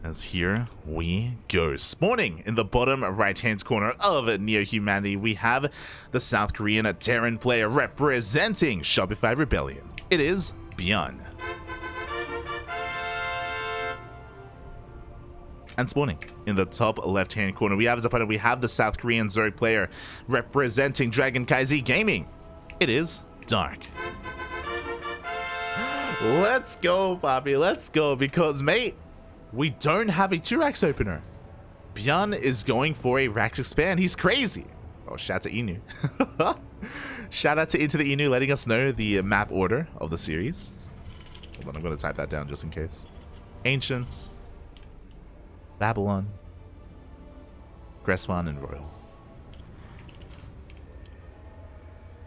As here we go. Spawning in the bottom right-hand corner of Neo Humanity, we have the South Korean Terran player representing Shopify Rebellion. It is ByuN. And spawning in the top left-hand corner, we have his opponent. We have the South Korean Zerg player representing CranKy Gaming. It is Dark. Let's go, Bobby. Let's go, because, mate, we don't have a 2-Rax opener. ByuN is going for a Rax expand. He's crazy. Oh, shout out to Inu. Shout out to Into the Inu letting us know the map order of the series. Hold on, I'm going to type that down just in case. Ancients, Babylon, Gresvan, and Royal.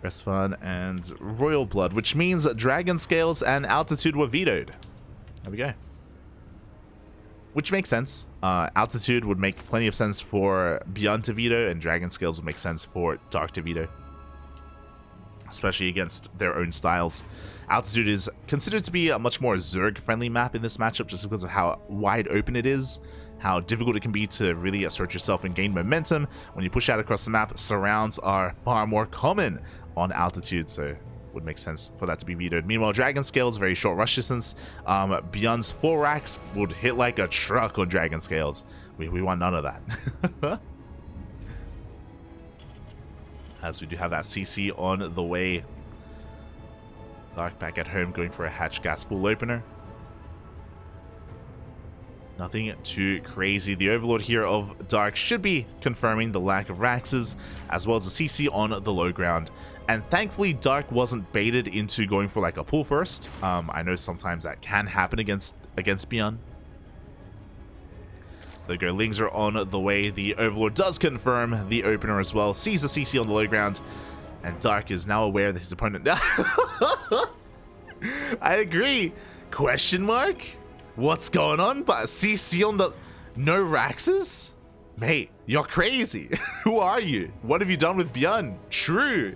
Gresvan and Royal Blood, which means Dragon Scales and Altitude were vetoed. There we go. Which makes sense. Altitude would make plenty of sense for ByuN to veto, and Dragon Scales would make sense for Dark to veto. Especially against their own styles. Altitude is considered to be a much more Zerg-friendly map in this matchup just because of how wide open it is, how difficult it can be to really assert yourself and gain momentum. When you push out across the map, surrounds are far more common on Altitude, so would make sense for that to be vetoed. Meanwhile, Dragon Scales, very short rush distance. ByuN's 4-Rax would hit like a truck on Dragon Scales. We want none of that. As we do have that CC on the way. Dark back at home, going for a hatch gas pool opener. Nothing too crazy. The Overlord here of Dark should be confirming the lack of Raxes, as well as a CC on the low ground. And thankfully, Dark wasn't baited into going for like a pull first. I know sometimes that can happen against ByuN. The Ducklings are on the way. The Overlord does confirm the opener as well. Sees the CC on the low ground. And Dark is now aware that his opponent... I agree. Question mark? What's going on? But CC on the... No Raxes? Mate, you're crazy. Who are you? What have you done with ByuN? True.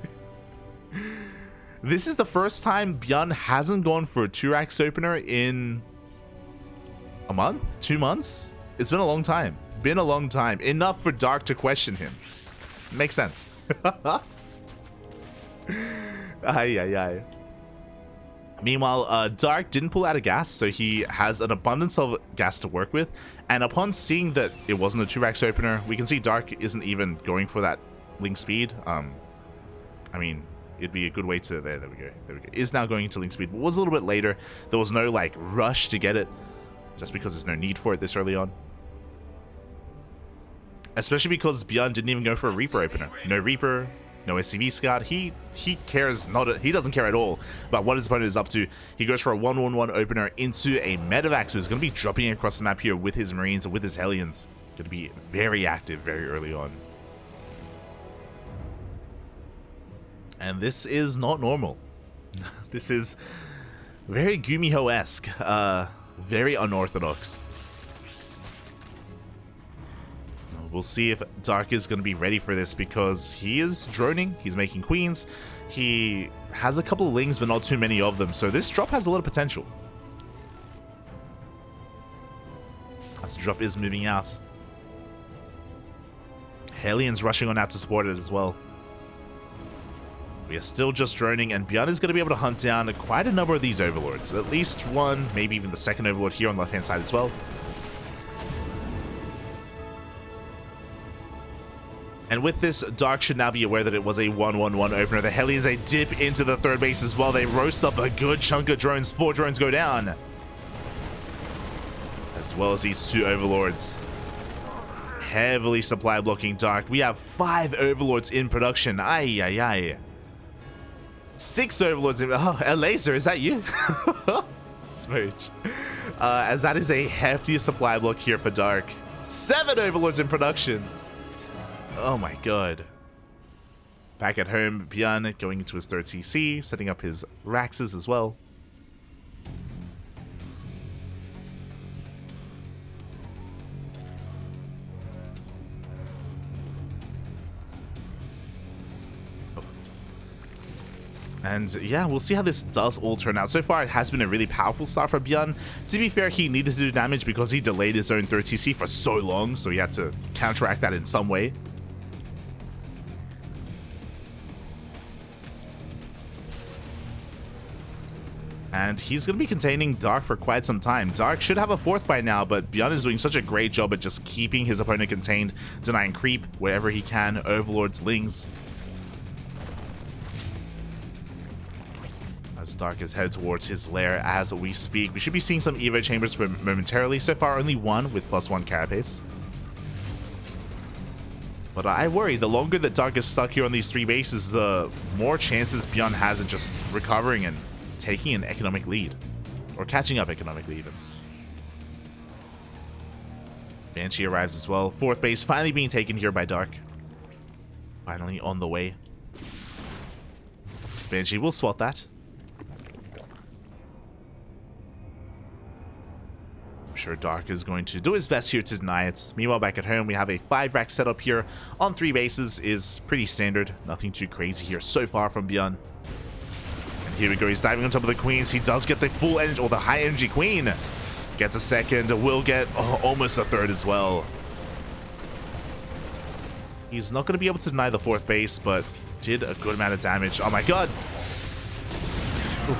This is the first time ByuN hasn't gone for a 2-Rax opener in... a month? 2 months? It's been a long time. Been a long time. Enough for Dark to question him. Makes sense. Ay. Meanwhile, Dark didn't pull out a gas, so he has an abundance of gas to work with. And upon seeing that it wasn't a 2-Rax opener, we can see Dark isn't even going for that link speed. I mean, it'd be a good way to... There we go. Is now going into link speed, but was a little bit later. There was no, like, rush to get it, just because there's no need for it this early on. Especially because ByuN didn't even go for a Reaper opener. No Reaper, no SCV Scout. He cares not. He doesn't care at all about what his opponent is up to. He goes for a 1-1-1 opener into a Medivac, who's going to be dropping across the map here with his Marines and with his Hellions. Going to be very active very early on. And this is not normal. This is very Gumiho-esque. Very unorthodox. We'll see if Dark is going to be ready for this, because he is droning, he's making queens, he has a couple of lings but not too many of them, so this drop has a lot of potential. As the drop is moving out. Hellions rushing on out to support it as well. We are still just droning, and ByuN is going to be able to hunt down quite a number of these Overlords. At least one, maybe even the second Overlord here on the left-hand side as well. And with this, Dark should now be aware that it was a 1-1-1 opener. The Hellions, they dip into the third base as well. They roast up a good chunk of drones. 4 drones go down. As well as these 2 Overlords. Heavily supply blocking Dark. We have 5 Overlords in production. Ay. 6 Overlords in... Oh, a laser, is that you? Smooch. As that is a hefty supply block here for Dark. 7 Overlords in production. Oh my god. Back at home, ByuN going into his 3rd CC, setting up his Raxes as well. And yeah, we'll see how this does all turn out. So far, it has been a really powerful start for ByuN. To be fair, he needed to do damage because he delayed his own third TC for so long, so he had to counteract that in some way. And he's going to be containing Dark for quite some time. Dark should have a fourth by now, but ByuN is doing such a great job at just keeping his opponent contained, denying creep wherever he can, overlords, lings. As Dark is headed towards his lair as we speak. We should be seeing some Evo chambers momentarily. So far, only one with +1 carapace. But I worry, the longer that Dark is stuck here on these 3 bases, the more chances ByuN has at just recovering and taking an economic lead. Or catching up economically, even. Banshee arrives as well. 4th base finally being taken here by Dark. Finally on the way. This Banshee will swat that. I'm sure Dark is going to do his best here to deny it. Meanwhile, back at home, we have a 5-rack setup here on 3 bases. Is pretty standard. Nothing too crazy here so far from ByuN. And here we go. He's diving on top of the queens. He does get the full energy, or the high energy queen. Gets a second. Will get almost a third as well. He's not going to be able to deny the 4th base, but did a good amount of damage. Oh my god. Ooh.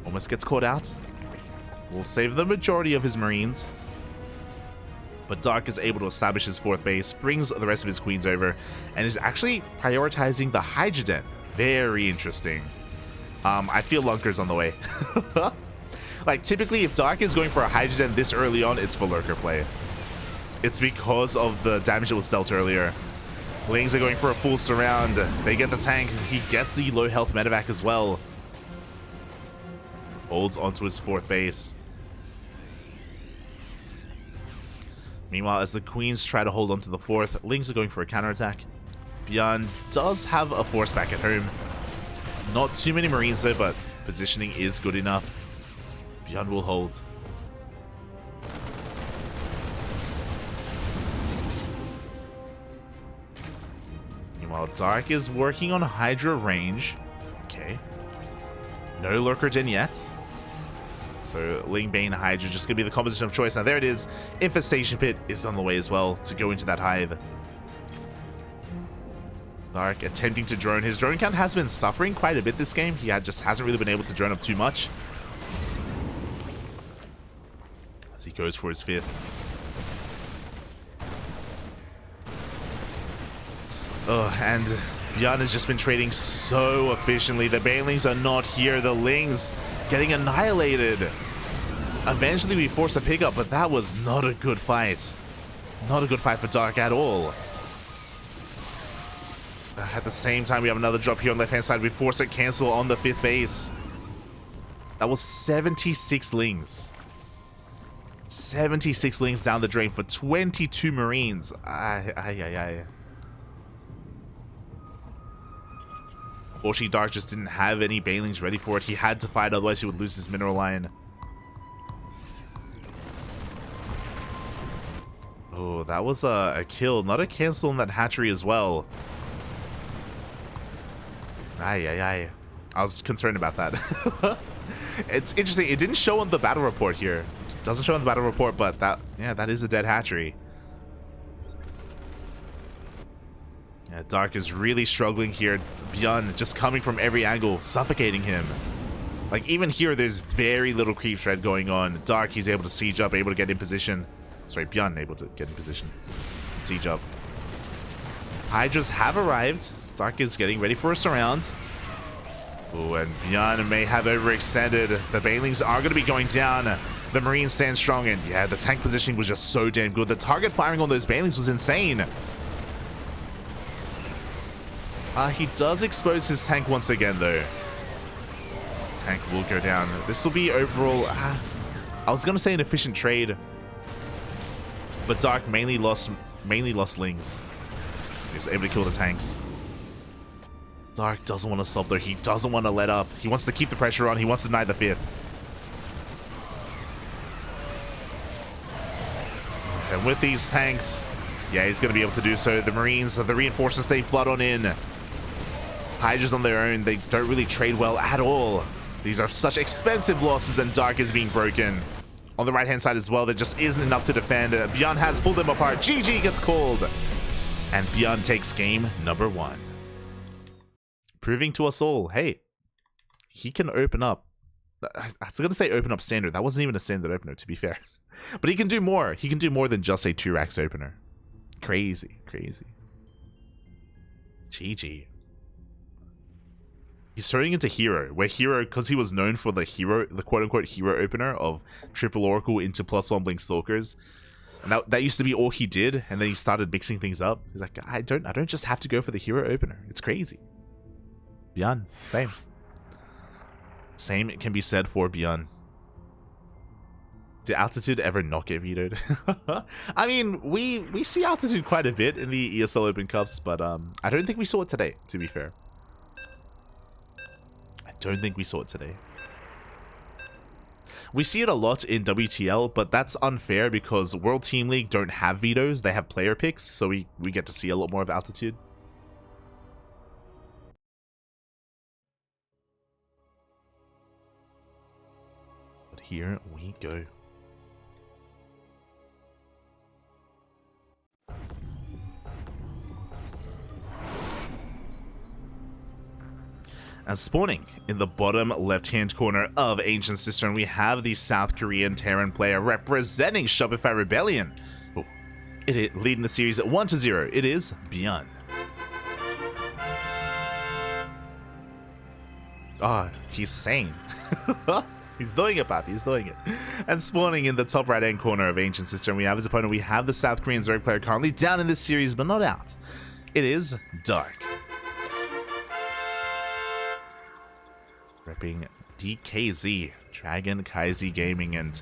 Almost gets caught out. Will save the majority of his Marines. But Dark is able to establish his 4th base, brings the rest of his queens over, and is actually prioritizing the Hydrogen. Very interesting. I feel Lunker's on the way. Like, typically, if Dark is going for a Hydrogen this early on, it's for Lurker play. It's because of the damage that was dealt earlier. Lings are going for a full surround. They get the tank. He gets the low health medevac as well. Holds onto his 4th base. Meanwhile, as the queens try to hold onto the 4th, Lings are going for a counterattack. ByuN does have a force back at home. Not too many Marines though, but positioning is good enough. ByuN will hold. Meanwhile, Dark is working on Hydra range. Okay. No Lurker Gen yet. So Ling, Bane, Hydra just going to be the composition of choice. Now there it is. Infestation Pit is on the way as well to go into that hive. Dark attempting to drone. His drone count has been suffering quite a bit this game. He just hasn't really been able to drone up too much. As he goes for his 5th. Oh, and ByuN has just been trading so efficiently. The Banelings are not here. The Lings getting annihilated. Eventually we force a pickup, but that was not a good fight. Not a good fight for Dark at all. At the same time, we have another drop here on the left-hand side. We force a cancel on the 5th base. That was 76 Lings. 76 Lings down the drain for 22 Marines. Fortunately, Dark just didn't have any Banelings ready for it. He had to fight, otherwise he would lose his mineral line. Oh, that was a kill. Not a cancel in that hatchery as well. I was concerned about that. It's interesting. It didn't show on the battle report here. It doesn't show on the battle report, but that is a dead hatchery. Yeah, Dark is really struggling here. ByuN just coming from every angle, suffocating him. Like, even here, there's very little creep thread going on. Dark, he's able to siege up, able to get in position. Sorry, ByuN able to get in position. Siege up. Hydras have arrived. Dark is getting ready for a surround. Oh, and ByuN may have overextended. The Banelings are going to be going down. The Marines stand strong, and yeah, the tank positioning was just so damn good. The target firing on those Banelings was insane. He does expose his tank once again, though. Tank will go down. This will be overall... I was going to say an efficient trade. But Dark mainly lost Lings. He was able to kill the tanks. Dark doesn't want to stop, though. He doesn't want to let up. He wants to keep the pressure on. He wants to deny the 5th. And with these tanks, yeah, he's going to be able to do so. The Marines, the reinforcements, they flood on in. Hydra's on their own, they don't really trade well at all. These are such expensive losses, and Dark is being broken. On the right-hand side as well, there just isn't enough to defend. ByuN has pulled them apart. GG gets called. And ByuN takes game number 1. Proving to us all, hey, he can open up. I was going to say open up standard. That wasn't even a standard opener, to be fair. But he can do more. He can do more than just a 2-racks opener. Crazy, crazy. GG. He's turning into Hero, where Hero, because he was known for the quote-unquote hero opener of Triple Oracle into +1 Blink Stalkers. And that used to be all he did, and then he started mixing things up. He's like, I don't just have to go for the hero opener. It's crazy. ByuN, same. Same can be said for ByuN. Did Altitude ever not get vetoed? I mean, we see Altitude quite a bit in the ESL Open Cups, but I don't think we saw it today, to be fair. I don't think we saw it today. We see it a lot in WTL, but that's unfair because World Team League don't have vetoes. They have player picks, so we get to see a lot more of Altitude. But here we go. And spawning in the bottom left-hand corner of Ancient Cistern, we have the South Korean Terran player representing Shopify Rebellion. Oh, leading the series at 1-0. It is ByuN. Ah, he's sane. He's doing it, Papi. He's doing it. And spawning in the top right-hand corner of Ancient Cistern, we have his opponent. We have the South Korean Zerg player currently down in this series, but not out. It is Dark. Repping DKZ, Dragon KZ Gaming, and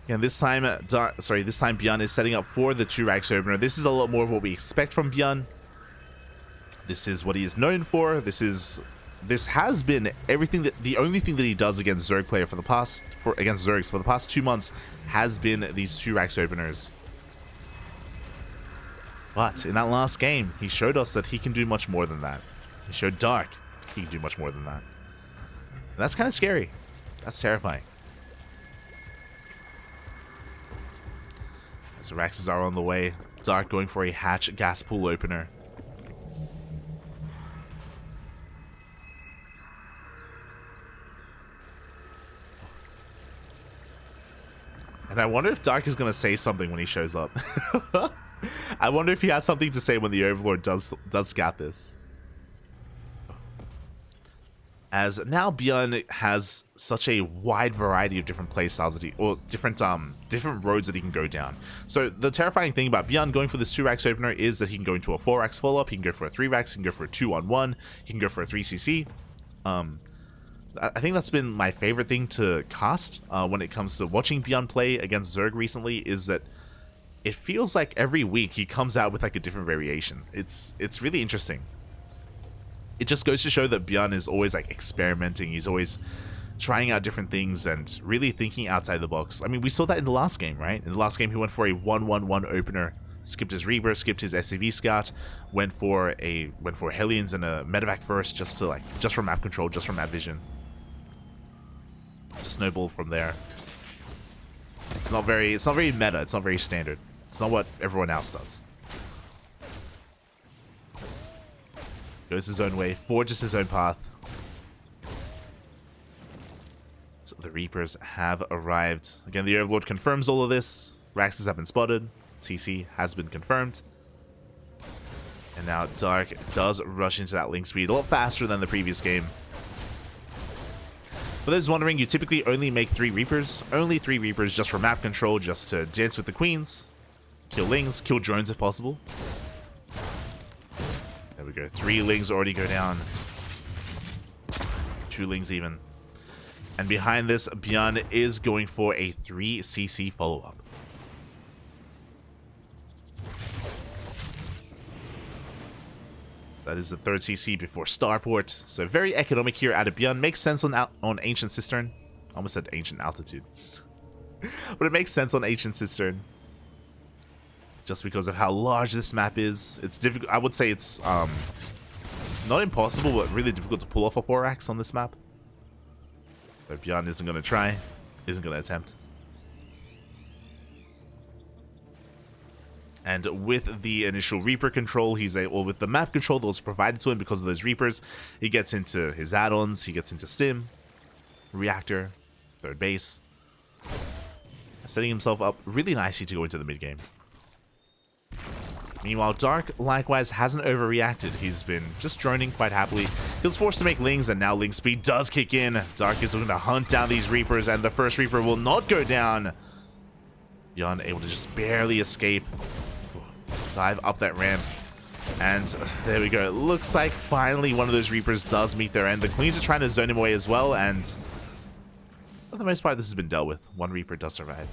this time, this time ByuN is setting up for the 2-racks opener. This is a lot more of what we expect from ByuN. This is what he is known for. This has been everything that the only thing that he does against Zerg player against Zergs for the past 2 months has been these 2-racks openers. But in that last game, he showed us that he can do much more than that. He showed Dark he can do much more than that. And that's kind of scary. That's terrifying. As the Raxes are on the way, Dark going for a hatch gas pool opener. And I wonder if Dark is going to say something when he shows up. I wonder if he has something to say when the Overlord does scout this. As now ByuN has such a wide variety of different playstyles different roads that he can go down. So the terrifying thing about ByuN going for this 2-racks opener is that he can go into a 4-racks follow-up, he can go for a 3-racks, he can go for a 2-on-1, he can go for a 3cc. I think that's been my favorite thing to cast when it comes to watching ByuN play against Zerg recently, is that it feels like every week he comes out with like a different variation. It's really interesting. It just goes to show that ByuN is always like experimenting. He's always trying out different things and really thinking outside the box. I mean, we saw that in the last game, right? In the last game, he went for a 1-1-1 opener, skipped his Reaper, skipped his SCV scout, went for Hellions and a medevac first, just for map control, just for map vision. To snowball from there. It's not very meta. It's not very standard. It's not what everyone else does. Goes his own way, forges his own path. So the Reapers have arrived. Again, the Overlord confirms all of this. Raxes have been spotted. TC has been confirmed. And now Dark does rush into that link speed a lot faster than the previous game. For those wondering, you typically only make 3 Reapers. Only 3 Reapers just for map control, just to dance with the queens. Kill Lings, kill drones if possible. There we go. 3 Lings already go down. 2 Lings even. And behind this, ByuN is going for a 3cc follow-up. That is the 3rd CC before Starport. So very economic here out of ByuN. Makes sense on Ancient Cistern. I almost said Ancient Altitude. But it makes sense on Ancient Cistern. Just because of how large this map is. It's difficult. I would say it's Not impossible, but really difficult to pull off a 4-axe on this map. But ByuN isn't going to try, isn't going to attempt. And with the initial Reaper control, or with the map control that was provided to him because of those Reapers, he gets into his add-ons, he gets into Stim, Reactor, third base, setting himself up really nicely to go into the mid game. Meanwhile, Dark likewise hasn't overreacted. He's been just droning quite happily. He was forced to make Lings, and now Ling speed does kick in. Dark is looking to hunt down these Reapers, and the first Reaper will not go down. ByuN able to just barely escape. Dive up that ramp. And there we go. It looks like finally one of those Reapers does meet their end. The Queens are trying to zone him away as well, and for the most part, this has been dealt with. One Reaper does survive.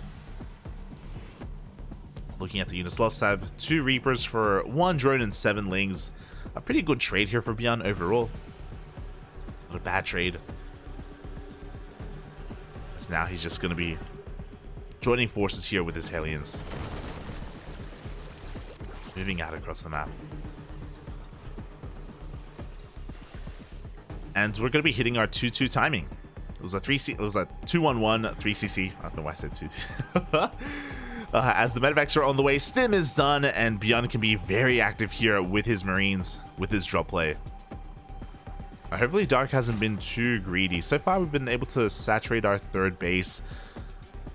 Looking at the units lost tab, 2 Reapers for 1 drone and 7 Lings. A pretty good trade here for ByuN overall. Not a bad trade. So now he's just going to be joining forces here with his Hellions. Moving out across the map. And we're going to be hitting our 2-2 timing. It was a 2-1-1, 3cc. I don't know why I said 2-2. As the medevacs are on the way, Stim is done, and ByuN can be very active here with his Marines, with his drop play. Hopefully Dark hasn't been too greedy. So far we've been able to saturate our third base.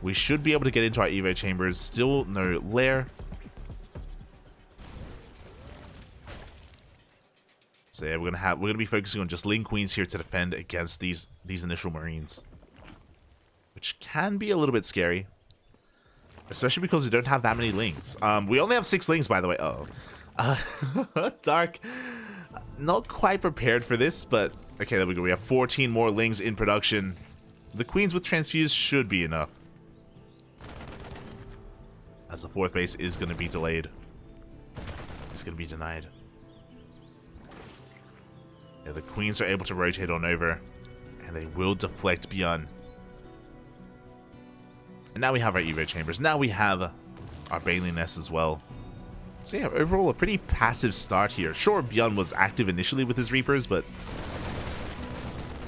We should be able to get into our Evo chambers. Still no lair. So yeah, we're gonna be focusing on just Ling Queens here to defend against these initial Marines, which can be a little bit scary. Especially because we don't have that many Lings. We only have 6 Lings, by the way. Dark, not quite prepared for this, but okay, there we go. We have 14 more Lings in production. The Queens with Transfuse should be enough. As the 4th base is going to be delayed. It's going to be denied. Yeah, the Queens are able to rotate on over, and they will deflect ByuN. And now we have our Evo chambers. Now we have our Bailey Nest as well. So yeah, overall a pretty passive start here. Sure, ByuN was active initially with his Reapers,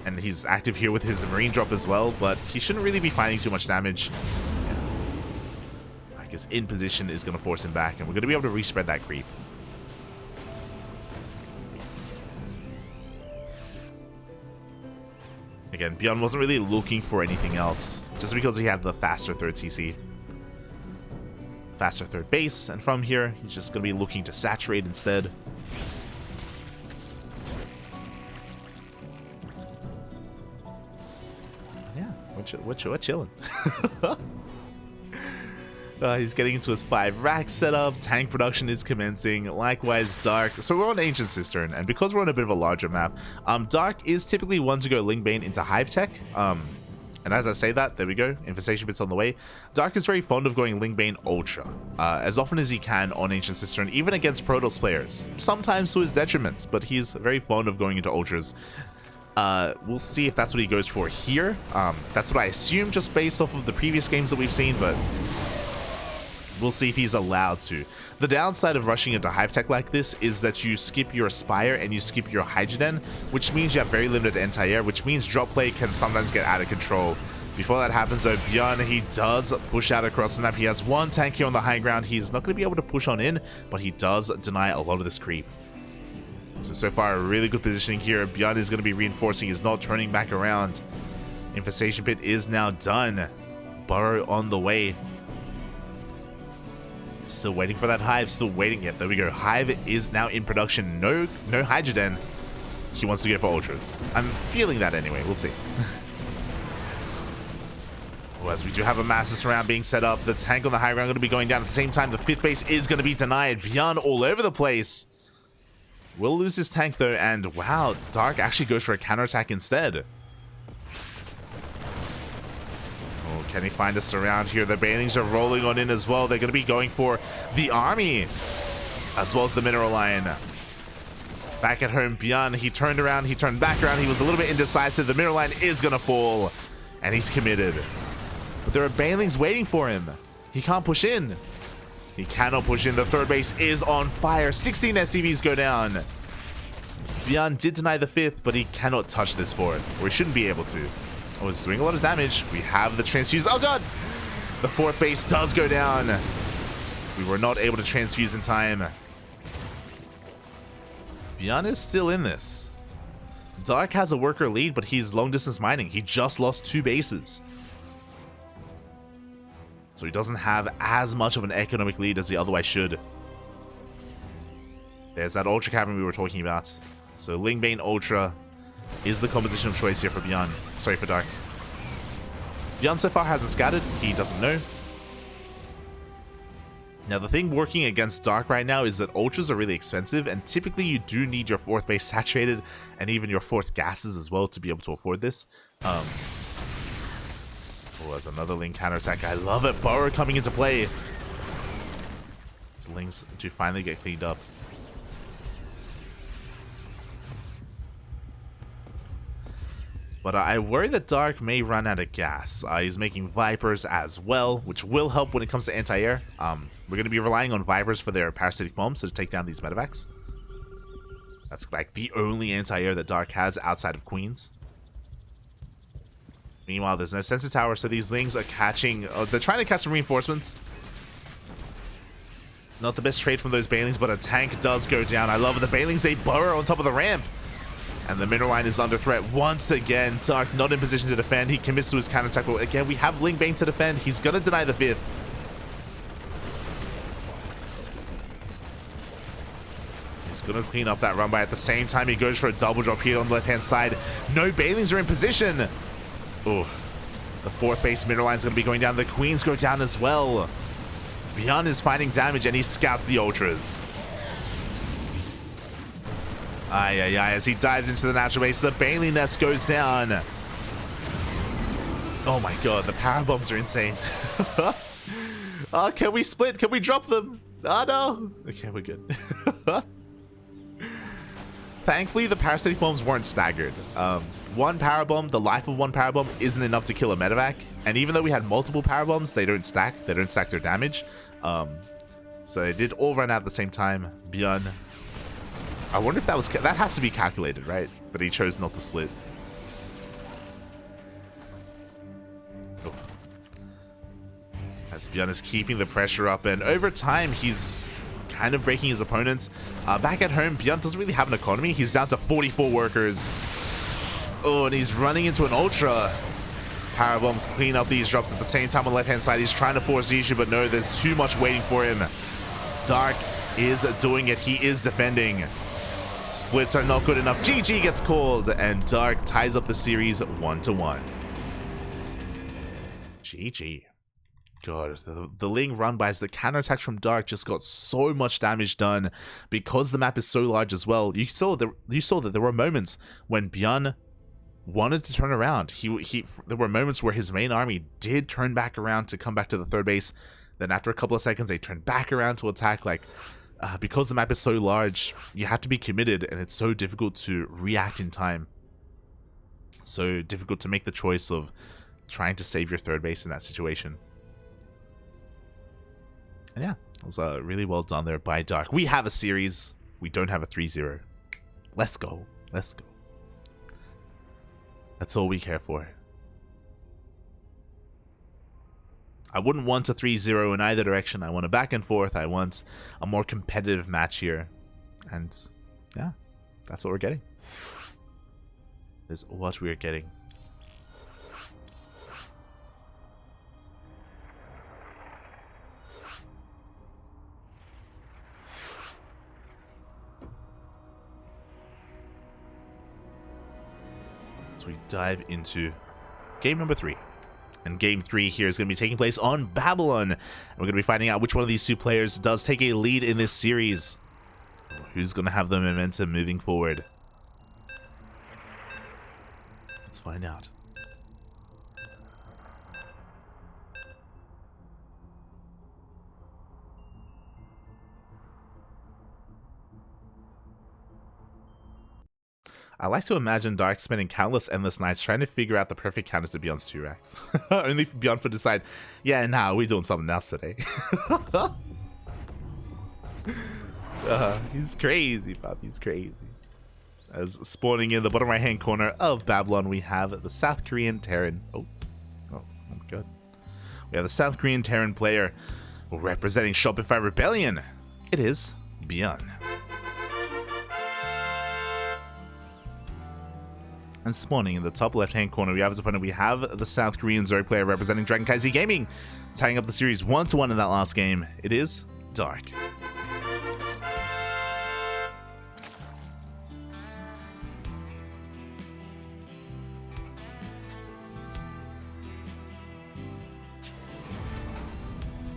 and he's active here with his Marine drop as well, but he shouldn't really be finding too much damage. Yeah. I guess in position is going to force him back, and we're going to be able to respread that creep. Again, ByuN wasn't really looking for anything else, just because he had the faster third CC. Faster third base, and from here, he's just going to be looking to saturate instead. Yeah, we're chilling. He's getting into his 5 rack setup. Tank production is commencing. Likewise, Dark. So we're on Ancient Cistern, and because we're on a bit of a larger map, Dark is typically one to go Lingbane into Hive Tech. And as I say that, there we go. Infestation Bit's on the way. Dark is very fond of going Lingbane Ultra as often as he can on Ancient Cistern, even against Protoss players. Sometimes to his detriment, but he's very fond of going into Ultras. We'll see if that's what he goes for here. That's what I assume just based off of the previous games that we've seen, but we'll see if he's allowed to. The downside of rushing into Hive Tech like this is that you skip your Spire and you skip your Hydrogen, which means you have very limited anti-air, which means drop play can sometimes get out of control. Before that happens though, ByuN, he does push out across the map. He has 1 tank here on the high ground. He's not going to be able to push on in, but he does deny a lot of this creep. So far, a really good positioning here. ByuN is going to be reinforcing. He's not turning back around. Infestation Pit is now done. Burrow on the way. Still waiting for that Hive, still waiting. Yet there we go. Hive is now in production. No Hydrogen. He wants to go for Ultras. I'm feeling that anyway. We'll see. Well, as we do have a massive surround being set up, the tank on the high ground going to be going down at the same time. The 5th base is going to be denied. ByuN all over the place. Will lose his tank though, and wow, Dark actually goes for a counterattack instead. Can he find a surround here? The Banelings are rolling on in as well. They're going to be going for the army, as well as the mineral line. Back at home, ByuN, he turned around, he turned back around. He was a little bit indecisive. The mineral line is going to fall, and he's committed. But there are Banelings waiting for him. He can't push in. He cannot push in. The 3rd base is on fire. 16 SCVs go down. ByuN did deny the 5th, but he cannot touch this forward, or he shouldn't be able to. Oh, it's doing a lot of damage. We have the transfuse. Oh god! The 4th base does go down. We were not able to transfuse in time. ByuN is still in this. Dark has a worker lead, but he's long distance mining. He just lost 2 bases. So he doesn't have as much of an economic lead as he otherwise should. There's that Ultra Cavern we were talking about. So Lingbane Ultra is the composition of choice here for ByuN. Sorry, for Dark. ByuN so far hasn't scattered. He doesn't know. Now, the thing working against Dark right now is that Ultras are really expensive, and typically you do need your 4th base saturated, and even your 4th gases as well to be able to afford this. Oh, there's another Ling counterattack. I love it. Burrow coming into play. These Lings do finally get cleaned up. But I worry that Dark may run out of gas. He's making Vipers as well, which will help when it comes to anti-air. We're going to be relying on Vipers for their parasitic bombs to take down these medevacs. That's like the only anti-air that Dark has outside of Queens. Meanwhile, there's no sensor tower, so these Lings are catching... they're trying to catch some reinforcements. Not the best trade from those Banelings, but a tank does go down. I love the Banelings. They burrow on top of the ramp. And the mineral line is under threat once again. Dark not in position to defend. He commits to his counterattack, but again, we have Lingbane to defend. He's going to deny the 5th. He's going to clean up that run by. At the same time, he goes for a double drop here on the left-hand side. No Banelings are in position. Oh, the 4th base mineral line is going to be going down. The Queens go down as well. ByuN is finding damage, and he scouts the Ultras. As he dives into the natural base, the Bailey nest goes down. Oh my god, the power bombs are insane. Oh, can we split? Can we drop them? Oh no. Okay, we're good. Thankfully, the parasitic bombs weren't staggered. One power bomb, the life of one power bomb isn't enough to kill a medevac. And even though we had multiple power bombs, they don't stack. They don't stack their damage. So they did all run out at the same time. ByuN. I wonder if that was... that has to be calculated, right? But he chose not to split. Oh. As ByuN is keeping the pressure up, and over time, he's kind of breaking his opponents. Back at home, ByuN doesn't really have an economy. He's down to 44 workers. Oh, and he's running into an Ultra. Power bombs clean up these drops at the same time on the left-hand side. He's trying to force the issue, but no, there's too much waiting for him. Dark is doing it. He is defending. Splits are not good enough. GG gets called, and Dark ties up the series 1-1. GG. God, the Ling run-bys, the counterattacks from Dark just got so much damage done because the map is so large as well. You saw that there were moments when ByuN wanted to turn around. There were moments where his main army did turn back around to come back to the 3rd base. Then after a couple of seconds, they turned back around to attack. Like, because the map is so large, you have to be committed, and it's so difficult to react in time. So difficult to make the choice of trying to save your 3rd base in that situation. And yeah, it was really well done there by Dark. We have a series. We don't have a 3-0. Let's go. Let's go. That's all we care for. I wouldn't want a 3-0 in either direction. I want a back and forth. I want a more competitive match here. And yeah, that's what we're getting. Is what we're getting. So we dive into game number 3. And game 3 here is going to be taking place on Babylon. And we're going to be finding out which one of these 2 players does take a lead in this series. Who's going to have the momentum moving forward? Let's find out. I like to imagine Dark spending countless endless nights trying to figure out the perfect counter to ByuN's 2 racks. Only for ByuN to decide, yeah, nah, we're doing something else today. He's crazy, Bob. He's crazy. As spawning in the bottom right-hand corner of Babylon, we have the South Korean Terran. Oh my god. We have the South Korean Terran player representing Shopify Rebellion. It is ByuN. And spawning in the top left-hand corner, we have as opponent, we have the South Korean Zerg player representing CranKy Gaming, tying up the series 1-1 in that last game. It is Dark.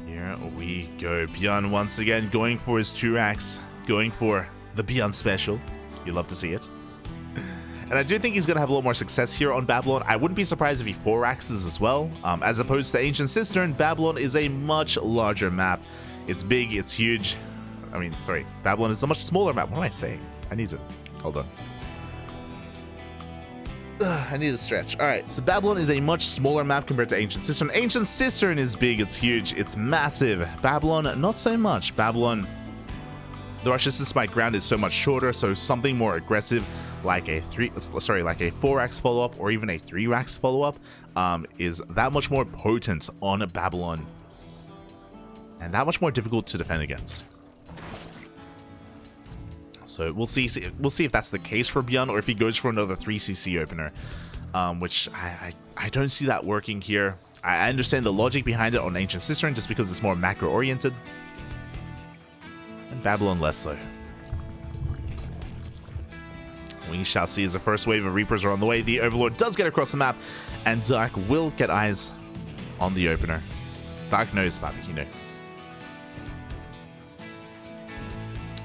Here we go. ByuN once again going for his 2 racks, going for the ByuN special. You love to see it. And I do think he's going to have a lot more success here on Babylon. I wouldn't be surprised if he 4-axes as well. As opposed to Ancient Cistern, Babylon is a much larger map. It's big, it's huge. I mean, sorry, Babylon is a much smaller map. What am I saying? I need to... Hold on. I need to stretch. Alright, so Babylon is a much smaller map compared to Ancient Cistern. Ancient Cistern is big, it's huge, it's massive. Babylon, not so much. Babylon, the rush distance by ground is so much shorter, so something more aggressive like a 4-axe follow-up or even a 3-axe follow-up is that much more potent on Babylon and that much more difficult to defend against. So we'll see if that's the case for ByuN or if he goes for another 3cc opener, which I don't see that working here. I understand the logic behind it on Ancient Cistern just because it's more macro oriented, and Babylon less so. We shall see as the first wave of Reapers are on the way. The Overlord does get across the map, and Dark will get eyes on the opener. Dark knows, Bobby, he knows.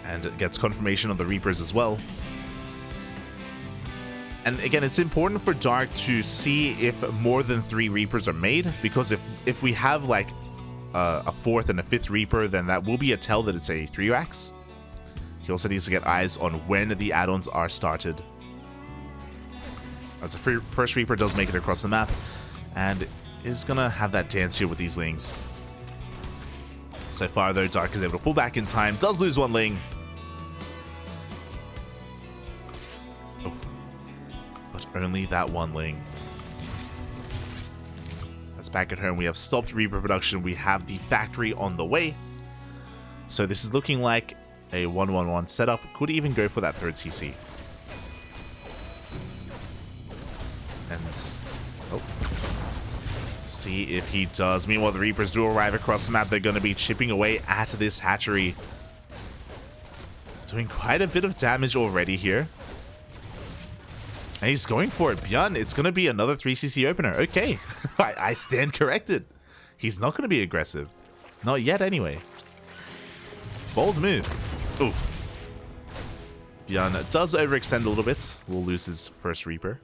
And gets confirmation of the Reapers as well. And again, it's important for Dark to see if more than 3 Reapers are made, because if we have like a 4th and a 5th Reaper, then that will be a tell that it's a 3-axe. He also needs to get eyes on when the add-ons are started. As the first Reaper does make it across the map, and is gonna have that dance here with these Lings. So far though, Dark is able to pull back in time, does lose 1 Ling. Oh. But only that 1 Ling. As back at home, we have stopped Reaper production, we have the factory on the way. So this is looking like a 1-1-1 setup. Could even go for that 3rd CC. And see if he does. Meanwhile, the Reapers do arrive across the map. They're going to be chipping away at this hatchery, doing quite a bit of damage already here. And he's going for it. ByuN, it's going to be another 3cc opener. Okay, I stand corrected. He's not going to be aggressive. Not yet anyway. Bold move. Oof. ByuN does overextend a little bit. Will lose his first Reaper.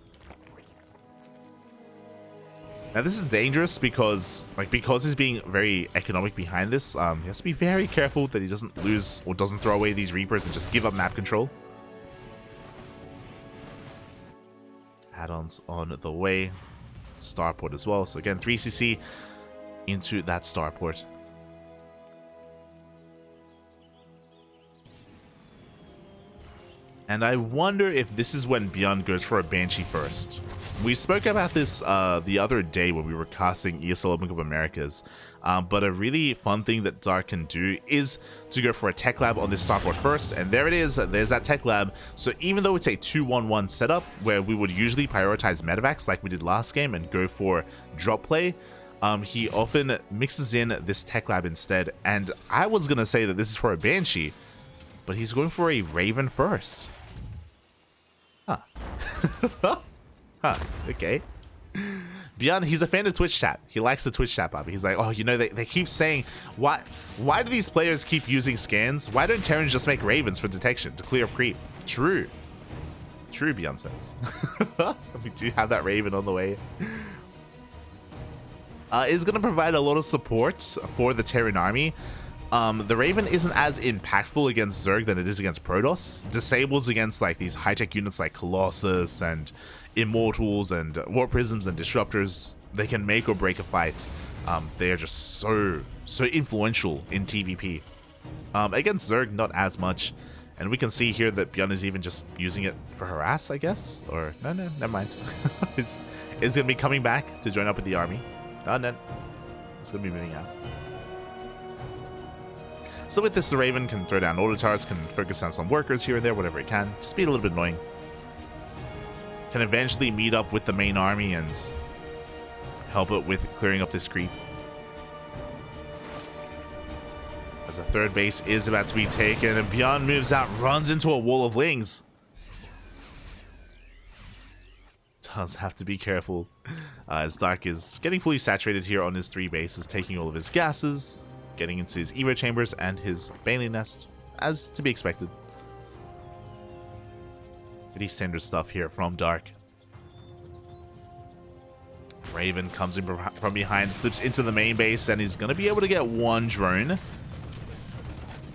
Now this is dangerous because he's being very economic behind this. He has to be very careful that he doesn't lose or doesn't throw away these Reapers and just give up map control. Add-ons on the way. Starport as well. So again, 3cc into that starport. And I wonder if this is when ByuN goes for a Banshee first. We spoke about this the other day when we were casting ESL Open Cup Americas. But a really fun thing that Dark can do is to go for a tech lab on this starport first. And there it is. There's that tech lab. So even though it's a 2-1-1 setup where we would usually prioritize medevacs like we did last game and go for drop play, he often mixes in this tech lab instead. And I was going to say that this is for a Banshee, but he's going for a Raven first. Huh. Huh. Okay. ByuN, he's a fan of Twitch chat. He likes the Twitch chat, Bobby. He's like, oh, you know, they keep saying, why do these players keep using scans? Why don't Terrans just make Ravens for detection to clear up creep? True. True, ByuN says. We do have that Raven on the way. Is going to provide a lot of support for the Terran army. The Raven isn't as impactful against Zerg than it is against Protoss. Disables against like these high-tech units like Colossus and Immortals and War Prisms and Disruptors. They can make or break a fight. They are just so influential in TvP. Against Zerg, not as much. And we can see here that ByuN is even just using it for harass, I guess? Or, no, never mind. Is going to be coming back to join up with the army. Oh, no. It's going to be moving out. So with this, the Raven can throw down auto turrets, can focus on some workers here and there, whatever it can. Just be a little bit annoying. Can eventually meet up with the main army and help it with clearing up this creep. As the third base is about to be taken, and ByuN moves out, runs into a wall of lings. Does have to be careful, as Dark is getting fully saturated here on his 3 bases, taking all of his gases, getting into his Evo chambers and his Bailey nest, as to be expected. Pretty standard stuff here from Dark. Raven comes in from behind, slips into the main base, and he's going to be able to get 1 drone.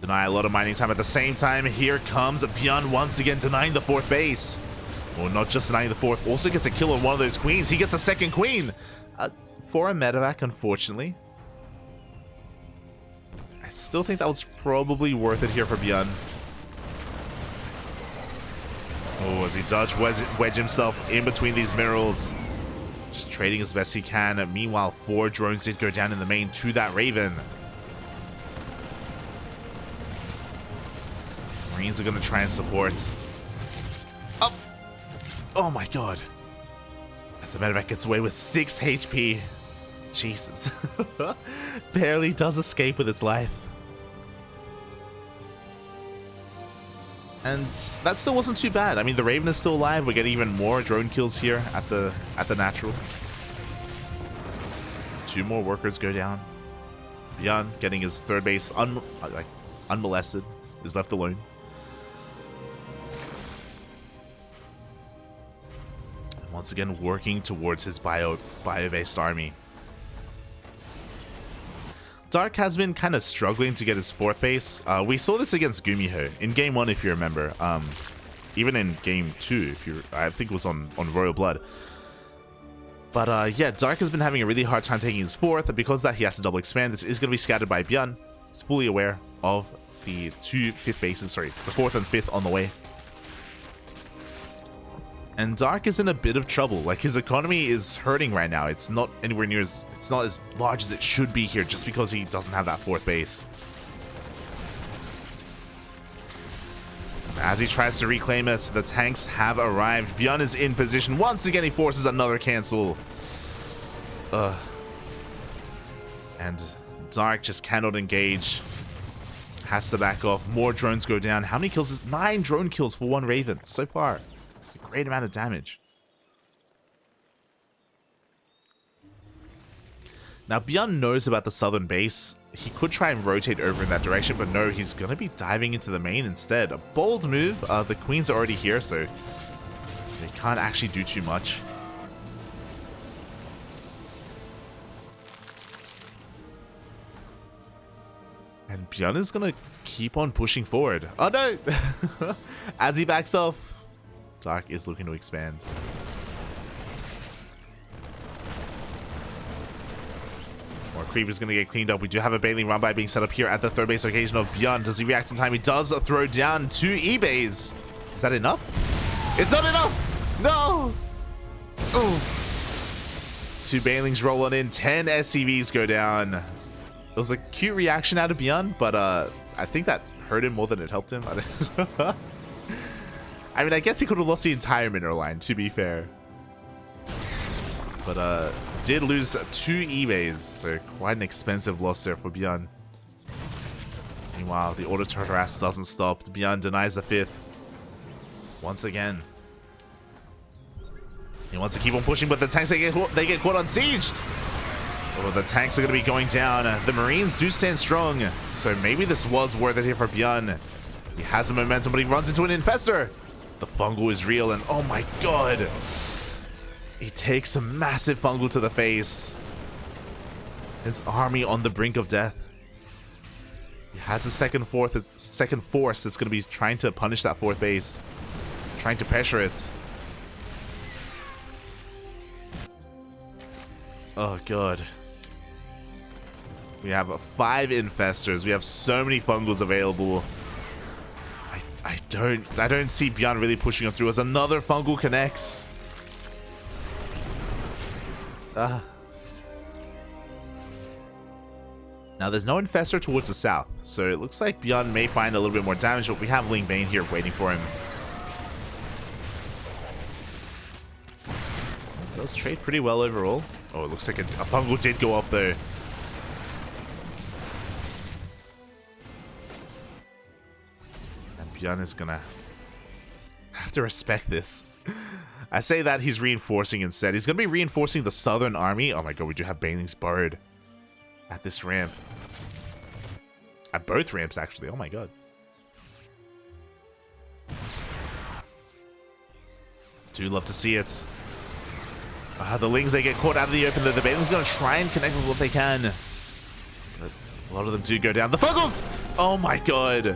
Deny a lot of mining time at the same time. Here comes ByuN once again denying the 4th base. Well, not just denying the 4th, also gets a kill on one of those queens. He gets a 2nd queen for a medevac, unfortunately. I still think that was probably worth it here for ByuN. Oh, as he wedge himself in between these minerals. Just trading as best he can. Meanwhile, 4 drones did go down in the main to that Raven. Marines are going to try and support. Oh! Oh my god. As the medevac gets away with 6 HP. Jesus. Barely does escape with its life. And that still wasn't too bad. I mean, the Raven is still alive. We get even more drone kills here at the natural. 2 more workers go down. ByuN getting his 3rd base unmolested, is left alone. And once again, working towards his bio-based army. Dark has been kind of struggling to get his 4th base. We saw this against Gumiho in game 1, if you remember. Even in game 2, I think it was on Royal Blood. But yeah, Dark has been having a really hard time taking his 4th, and because of that, he has to double expand. This is going to be scattered by ByuN. He's fully aware of the 2 5th bases, sorry, the 4th and 5th on the way. And Dark is in a bit of trouble. Like, his economy is hurting right now. It's not anywhere near it's not as large as it should be here, just because he doesn't have that 4th base. As he tries to reclaim it, the tanks have arrived. ByuN is in position. Once again, he forces another cancel. And Dark just cannot engage. Has to back off. More drones go down. How many kills is 9 drone kills for 1 Raven so far? A great amount of damage. Now, ByuN knows about the southern base. He could try and rotate over in that direction, but no, he's going to be diving into the main instead. A bold move. The queens are already here, so they can't actually do too much. And ByuN is going to keep on pushing forward. Oh no! As he backs off, Dark is looking to expand. More creep is going to get cleaned up. We do have a Bailey run by being set up here at the 3rd base location of ByuN. Does he react in time? He does throw down 2 E-bays. Is that enough? It's not enough! No! Oh. 2 Bailings roll on in. 10 SCVs go down. It was a cute reaction out of ByuN, but I think that hurt him more than it helped him. I mean, I guess he could have lost the entire mineral line, to be fair. But did lose 2 E-bays, so quite an expensive loss there for ByuN. Meanwhile, the auto turret harass doesn't stop. ByuN denies the 5th. Once again. He wants to keep on pushing, but the tanks, they get caught unsieged. Well, the tanks are going to be going down. The Marines do stand strong, so maybe this was worth it here for ByuN. He has the momentum, but he runs into an infestor. The fungal is real, and oh my god. He takes a massive fungal to the face. His army on the brink of death. He has a second force that's going to be trying to punish that 4th base. Trying to pressure it. Oh god. We have 5 infestors. We have so many fungals available. I I don't see ByuN really pushing him through as another fungal connects. Now there's no infestor towards the south, so it looks like ByuN may find a little bit more damage, but we have Ling Bane here waiting for him. Does trade pretty well overall. Oh, it looks like a fungal did go off though. And ByuN is gonna have to respect this. I say that he's reinforcing instead. He's gonna be reinforcing the southern army. Oh my god, we do have Banelings burrowed at this ramp. At both ramps, actually. Oh my god. Do love to see it. The Lings, they get caught out of the open. The Banelings going to try and connect with what they can. But a lot of them do go down. The Fungals! Oh my god.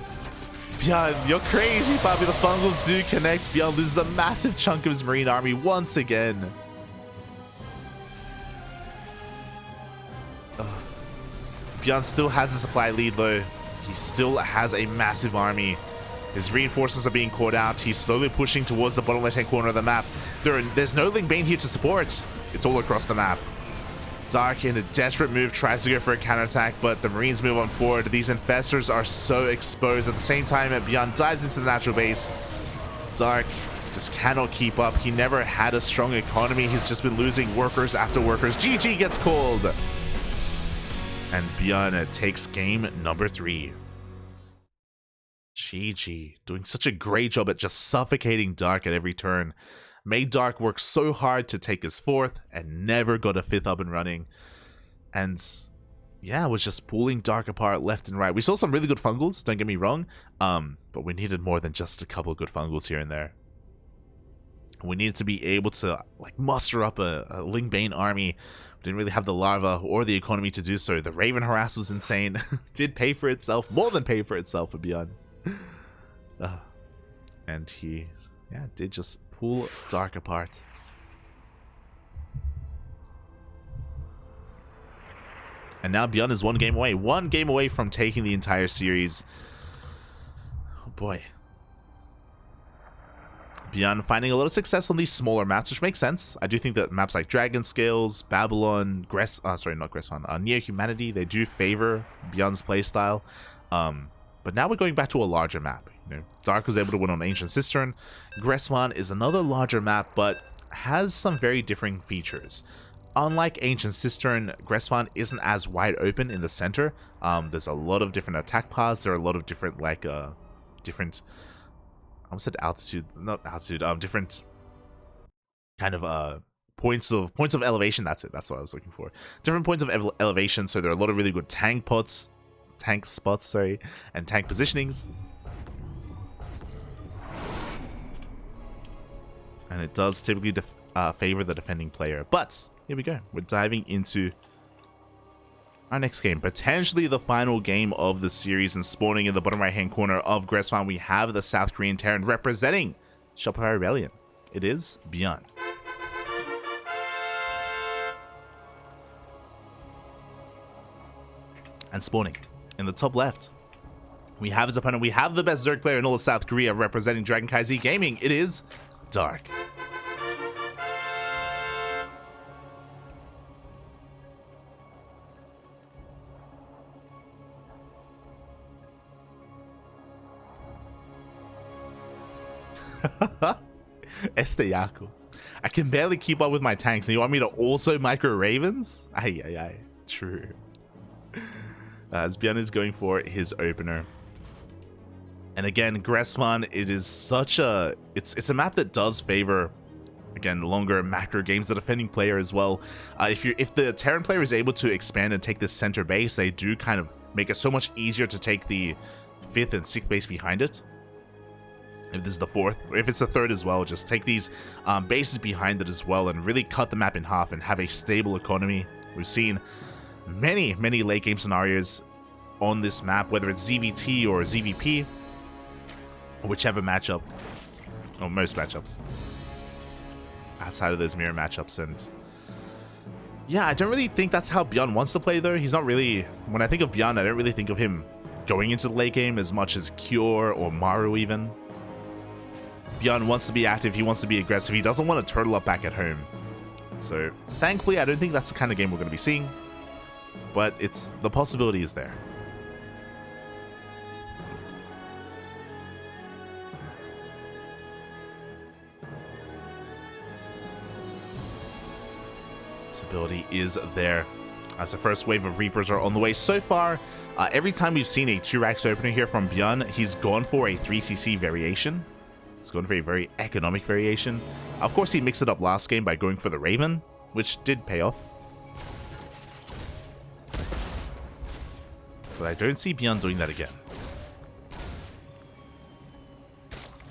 ByuN, you're crazy, Bobby. The Fungals do connect. ByuN loses a massive chunk of his Marine army once again. ByuN still has a supply lead though. He still has a massive army. His reinforcements are being caught out. He's slowly pushing towards the bottom left-hand corner of the map. There's no Ling Bane here to support. It's all across the map. Dark, in a desperate move, tries to go for a counterattack, but the Marines move on forward. These infestors are so exposed. At the same time, ByuN dives into the natural base. Dark just cannot keep up. He never had a strong economy. He's just been losing workers after workers. GG gets called. And ByuN takes game number 3. GG, doing such a great job at just suffocating Dark at every turn. Made Dark work so hard to take his 4th and never got a 5th up and running. And yeah, was just pulling Dark apart left and right. We saw some really good fungals, don't get me wrong, but we needed more than just a couple of good fungals here and there. We needed to be able to like muster up a Ling Bane army. We didn't really have the larva or the economy to do so. The Raven harass was insane. Did pay for itself, more than pay for itself for ByuN. And he, yeah, did just pull Dark apart. And now ByuN is one game away from taking the entire series. Oh boy. ByuN finding a lot of success on these smaller maps, which makes sense. I do think that maps like Dragon Scales, Babylon, Neo Humanity, they do favor ByuN's playstyle. But now we're going back to a larger map. You know, Dark was able to win on Ancient Cistern. Gresvan is another larger map, but has some very differing features. Unlike Ancient Cistern, Gresvan isn't as wide open in the center. There's a lot of different attack paths. There are a lot of different, like, different... I almost said altitude, not altitude. Different kind of points of elevation. That's it. That's what I was looking for. Different points of elevation. So there are a lot of really good tank spots, and tank positionings. And it does typically favor the defending player. But here we go. We're diving into our next game, potentially the final game of the series, and spawning in the bottom right-hand corner of Gresvan, we have the South Korean Terran representing Shopify Rebellion. It is ByuN. And spawning in the top left, we have his opponent. We have the best Zerg player in all of South Korea representing CranKy Gaming. It is Dark. Esteyaku. I can barely keep up with my tanks, and you want me to also micro Ravens? Aye. True. As ByuN is going for his opener. And again, Gresvan, it is such a... It's a map that does favor, again, longer macro games, the defending player as well. If the Terran player is able to expand and take this center base, they do kind of make it so much easier to take the 5th and 6th base behind it. If this is the 4th, or if it's the 3rd as well, just take these bases behind it as well and really cut the map in half and have a stable economy. We've seen many late game scenarios on this map, whether it's ZVT or ZVP, or whichever matchup, or most matchups outside of those mirror matchups. And yeah, I don't really think that's how ByuN wants to play though. He's not really, when I think of ByuN, I don't really think of him going into the late game as much as Cure or Maru even. ByuN wants to be active, he wants to be aggressive, he doesn't want to turtle up back at home. So thankfully, I don't think that's the kind of game we're going to be seeing, but the possibility is there. Possibility is there. As the first wave of Reapers are on the way so far, every time we've seen a 2-Rax opener here from ByuN, he's gone for a 3cc variation. He's gone for a very economic variation. Of course, he mixed it up last game by going for the Raven, which did pay off. But I don't see ByuN doing that again.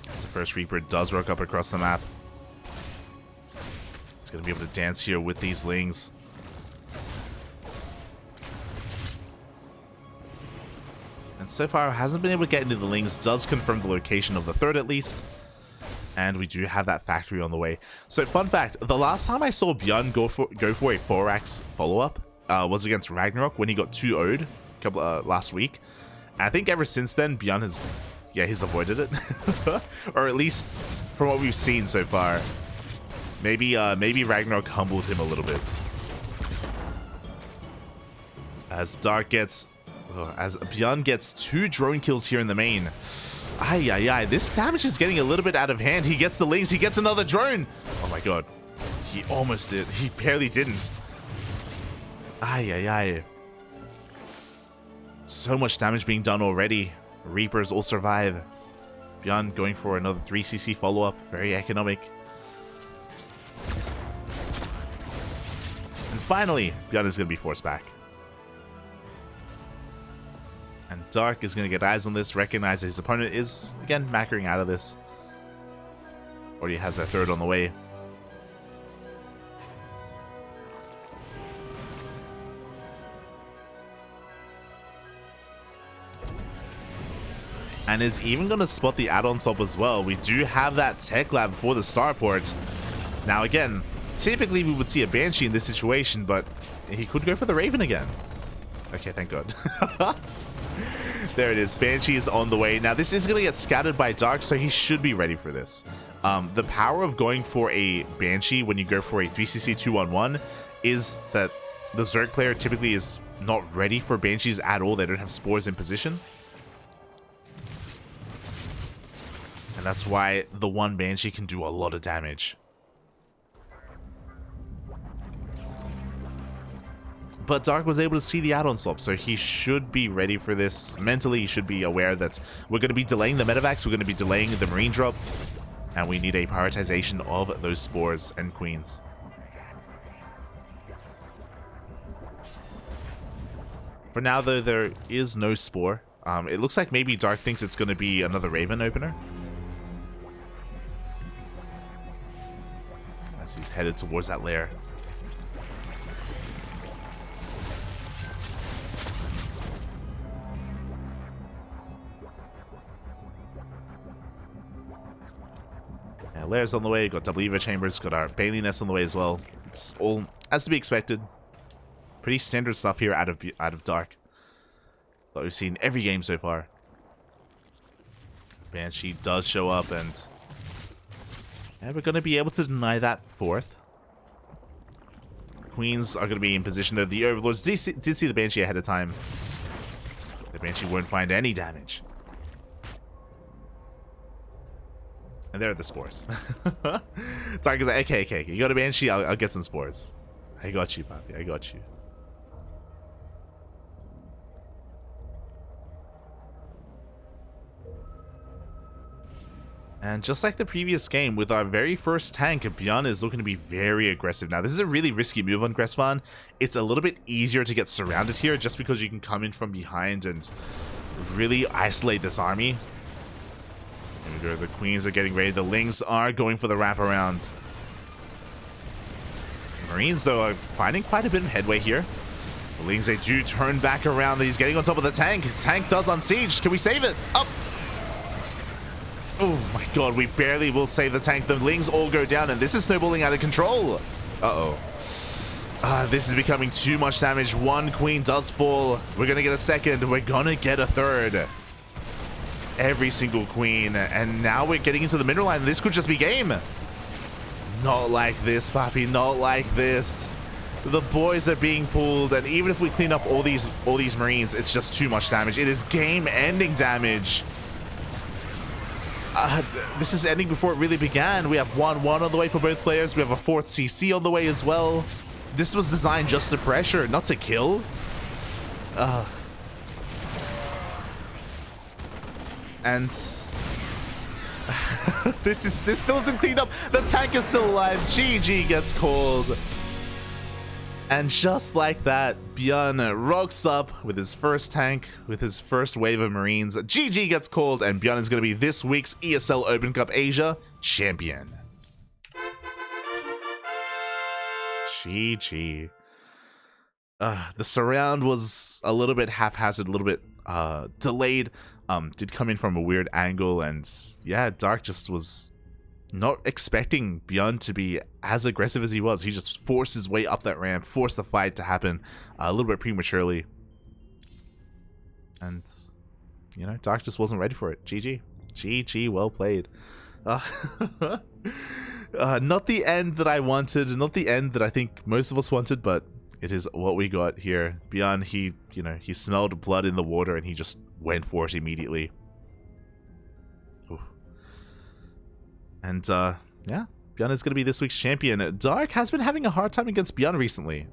As the first Reaper does rock up across the map. He's going to be able to dance here with these Lings. And so far, hasn't been able to get into the Lings. Does confirm the location of the third at least. And we do have that factory on the way. So fun fact, the last time I saw ByuN go for a 4-Rax follow-up was against Ragnarok when he got 2-0'd last week. And I think ever since then, ByuN has, he's avoided it. Or at least from what we've seen so far. Maybe Ragnarok humbled him a little bit. As ByuN gets 2 drone kills here in the main. Ay. This damage is getting a little bit out of hand. He gets the Lings. He gets another drone. Oh my god. He almost did. He barely didn't. Ay. So much damage being done already. Reapers all survive. ByuN going for another 3cc follow-up. Very economic. And finally, ByuN is going to be forced back. And Dark is going to get eyes on this, recognize that his opponent is, again, macroing out of this. Already has a third on the way. And is even going to spot the add-on swap as well. We do have that tech lab for the starport. Now again, typically we would see a Banshee in this situation, but he could go for the Raven again. Okay, thank God. There it is. Banshee is on the way. Now, this is going to get scattered by Dark, so he should be ready for this. The power of going for a Banshee when you go for a 3cc 2-1-1 is that the Zerg player typically is not ready for Banshees at all. They don't have spores in position. And that's why the one Banshee can do a lot of damage. But Dark was able to see the add-on swap, so he should be ready for this. Mentally, he should be aware that we're going to be delaying the medevacs, we're going to be delaying the marine drop, and we need a prioritization of those spores and queens. For now, though, there is no spore. It looks like maybe Dark thinks it's going to be another Raven opener. As he's headed towards that lair. Lairs on the way, got double Eva chambers, got our Bailey nest on the way as well. It's all as to be expected. Pretty standard stuff here out of Dark that we've seen every game so far. Banshee does show up, and we're going to be able to deny that fourth. Queens are going to be in position though. The Overlords did see the Banshee ahead of time. The Banshee won't find any damage. And there are the spores. Dark is like, okay, you got a Banshee, I'll get some spores. I got you, Papi, I got you. And just like the previous game, with our very first tank, ByuN is looking to be very aggressive. Now, this is a really risky move on Gresvan. It's a little bit easier to get surrounded here, just because you can come in from behind and really isolate this army. Here we go, the Queens are getting ready. The Lings are going for the wraparound. The Marines, though, are finding quite a bit of headway here. The Lings, they do turn back around. He's getting on top of the tank. Tank does unsiege. Can we save it? Up! Oh my god, we barely will save the tank. The Lings all go down, and this is snowballing out of control. Uh-oh. This is becoming too much damage. One queen does fall. We're gonna get a second. We're gonna get a third. Every single queen. And now we're getting into the middle line. This could just be game. Not like this, Papi. Not like this. The boys are being pulled, and even if we clean up all these marines, it's just too much damage. It is game-ending damage. This is ending before it really began. We have 1-1 on the way for both players. We have a 4th CC on the way as well. This was designed just to pressure, not to kill. And this still isn't cleaned up. The tank is still alive. GG gets called. And just like that, ByuN rocks up with his first tank, with his first wave of Marines. GG gets called, and ByuN is going to be this week's ESL Open Cup Asia champion. GG. The surround was a little bit haphazard, a little bit delayed. Did come in from a weird angle, and yeah, Dark just was not expecting ByuN to be as aggressive as he was. He just forced his way up that ramp, forced the fight to happen a little bit prematurely. And, you know, Dark just wasn't ready for it. GG. GG, well played. Not the end that I wanted, not the end that I think most of us wanted, but it is what we got here. ByuN, he smelled blood in the water and he just went for it immediately. Oof. And yeah, ByuN is going to be this week's champion. Dark has been having a hard time against ByuN recently.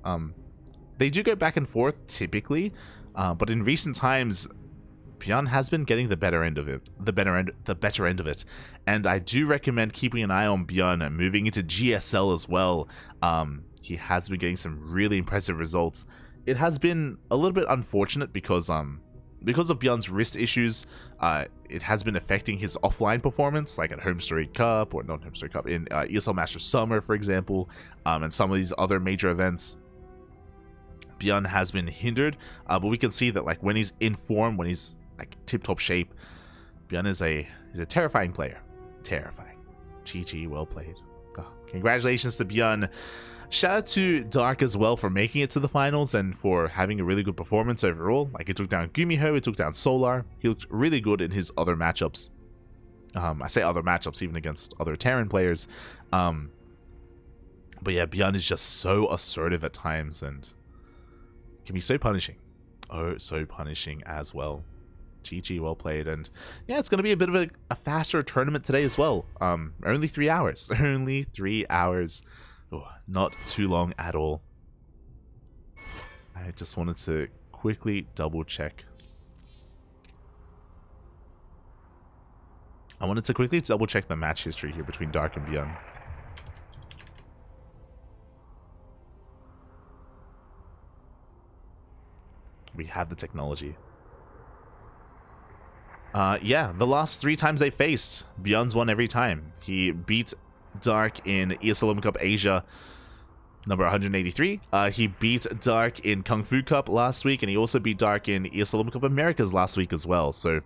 They do go back and forth typically, but in recent times, ByuN has been getting the better end of it, the better end of it. And I do recommend keeping an eye on ByuN and moving into GSL as well. He has been getting some really impressive results. It has been a little bit unfortunate because of ByuN's wrist issues. It has been affecting his offline performance, like at Home Story Cup, or not Home Story Cup, in ESL Masters Summer, for example, and some of these other major events. ByuN has been hindered, but we can see that like when he's in form, when he's like tip-top shape, ByuN is he's a terrifying player. Terrifying. GG, well played. Oh, congratulations to ByuN. Shout out to Dark as well for making it to the finals and for having a really good performance overall. Like, he took down Gumiho, he took down Solar. He looked really good in his other matchups. I say other matchups, even against other Terran players. But yeah, ByuN is just so assertive at times and can be so punishing. Oh, so punishing as well. GG, well played. And yeah, it's going to be a bit of a faster tournament today as well. Only 3 hours. Only 3 hours. Oh, not too long at all. I just wanted to quickly double check. I wanted to quickly double check the match history here between Dark and ByuN. We have the technology. Yeah, the last 3 times they faced, ByuN's won every time. He beat Dark in ESL Open Cup Asia number 183. He beat Dark in Kung Fu Cup last week, and he also beat Dark in ESL Open Cup Americas last week as well. So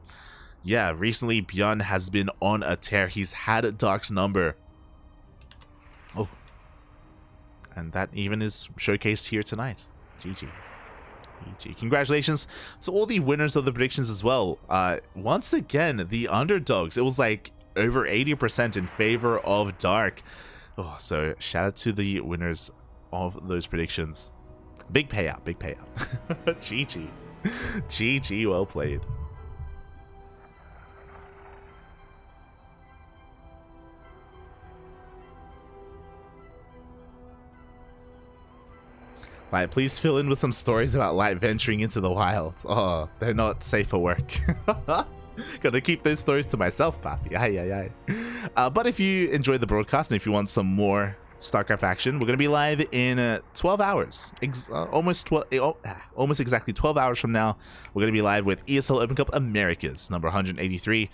yeah, recently ByuN has been on a tear. He's had Dark's number. Oh, and that even is showcased here tonight. GG. GG. Congratulations to all the winners of the predictions as well. Once again, the underdogs, it was like over 80% in favor of Dark. Oh, so shout out to the winners of those predictions. Big payout, big payout. GG. GG, well played. Right, please fill in with some stories about Light venturing into the wild. Oh, they're not safe for work. Gotta keep those stories to myself, Papi. Aye, aye. But if you enjoyed the broadcast and if you want some more StarCraft action, we're gonna be live in 12 hours. Almost exactly 12 hours from now. We're gonna be live with ESL Open Cup Americas, number 183.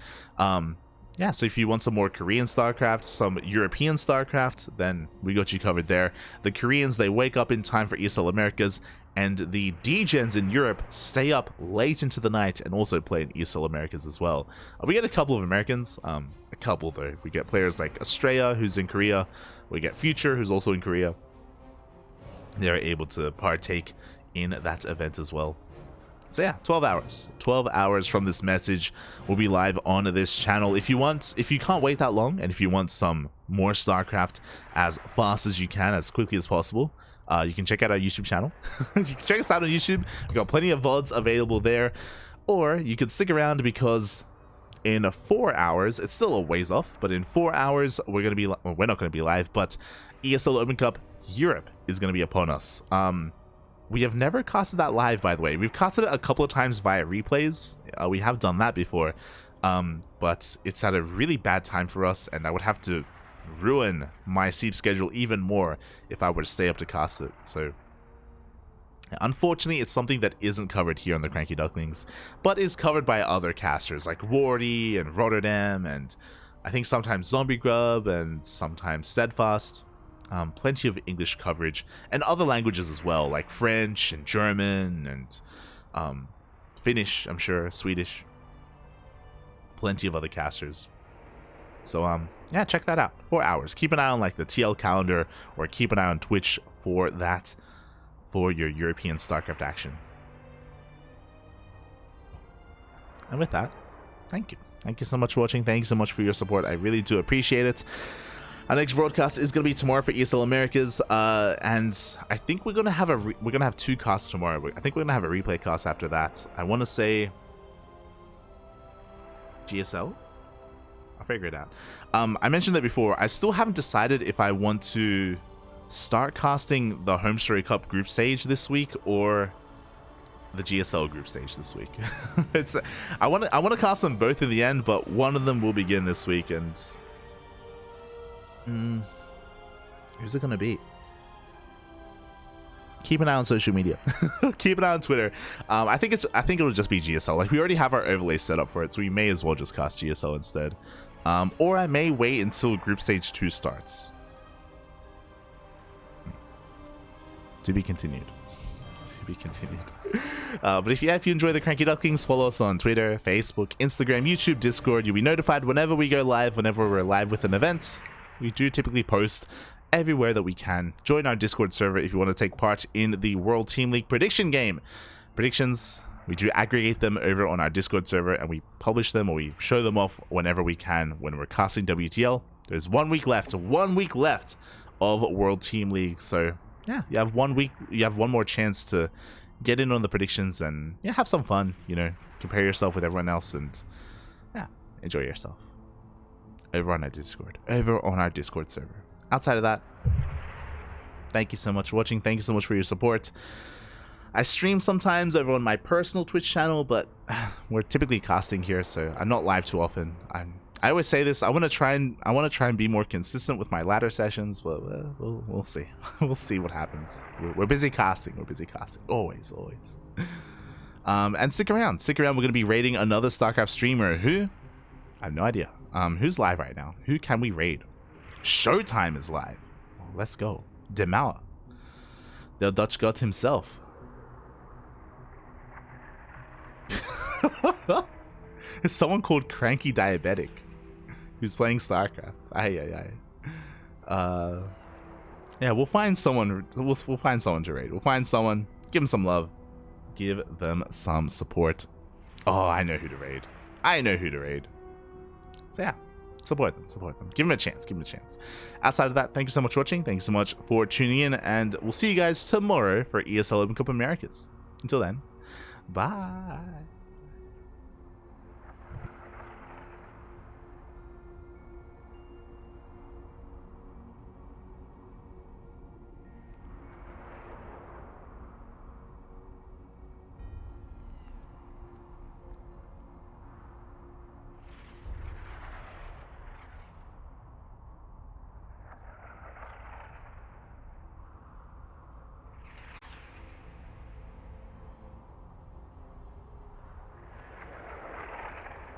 Yeah, so if you want some more Korean StarCraft, some European StarCraft, then we got you covered there. The Koreans, they wake up in time for ESL Americas, and the D-Gens in Europe stay up late into the night and also play in ESL Americas as well. We get a couple of Americans, a couple though. We get players like Estrella, who's in Korea. We get Future, who's also in Korea. they're able to partake in that event as well. So yeah, 12 hours. 12 hours from this message will be live on this channel. If you can't wait that long, and if you want some more StarCraft as fast as you can, as quickly as possible, you can check out our YouTube channel. You can check us out on YouTube. We've got plenty of VODs available there. Or you could stick around, because in 4 hours, it's still a ways off, but in 4 hours, we're not going to be live, but ESL Open Cup Europe is going to be upon us. We have never casted that live, by the way. We've casted it a couple of times via replays. We have done that before, but it's at a really bad time for us, and I would have to ruin my sleep schedule even more if I were to stay up to cast it. So unfortunately, it's something that isn't covered here on the CranKy Ducklings, but is covered by other casters like Wardy and Rotterdam, and I think sometimes Zombie Grub, and sometimes Steadfast. Plenty of English coverage, and other languages as well, like French and German and Finnish, I'm sure, Swedish. Plenty of other casters. So yeah, check that out. 4 hours. Keep an eye on like the TL calendar, or keep an eye on Twitch for that, for your European StarCraft action. And with that, thank you. Thank you so much for watching. Thank you so much for your support. I really do appreciate it. Our next broadcast is going to be tomorrow for ESL Americas, and I think we're going to have 2 casts tomorrow. I think we're going to have a replay cast after that. I want to say GSL. I'll figure it out. I mentioned that before. I still haven't decided if I want to start casting the Home Story Cup group stage this week or the GSL group stage this week. I want to cast them both in the end, but one of them will begin this week, and who's it gonna be? Keep an eye on social media. Keep an eye on Twitter. I think it'll just be GSL. Like, we already have our overlay set up for it, so we may as well just cast GSL instead. Or I may wait until group stage 2 starts. To be continued. To be continued. But if you enjoy the CranKy Ducklings, follow us on Twitter, Facebook, Instagram, YouTube, Discord. You'll be notified whenever we go live, whenever we're live with an event. We do typically post everywhere that we can. Join our Discord server if you want to take part in the World Team League prediction game. Predictions, we do aggregate them over on our Discord server, and we publish them, or we show them off whenever we can when we're casting WTL. There's 1 week left. 1 week left of World Team League. So yeah, you have 1 week. You have one more chance to get in on the predictions and yeah, have some fun. You know, compare yourself with everyone else, and yeah, enjoy yourself. Over on our Discord server. Outside of that, thank you so much for watching. Thank you so much for your support. I stream sometimes over on my personal Twitch channel, but we're typically casting here, so I'm not live too often. I always say this. I want to try and be more consistent with my ladder sessions, but we'll see. We'll see what happens. We're busy casting. We're busy casting. Always. And stick around. We're going to be raiding another StarCraft streamer who I have no idea. Who's live right now? Who can we raid? Showtime is live. Let's go. Demauer. The Dutch god himself. There's someone called CranKy Diabetic who's playing StarCraft. Yeah, we'll find someone. We'll find someone to raid. We'll find someone. Give them some love. Give them some support. Oh, I know who to raid. So yeah, support them. Give them a chance. Outside of that, thank you so much for watching. Thank you so much for tuning in, and we'll see you guys tomorrow for ESL Open Cup Americas. Until then, bye.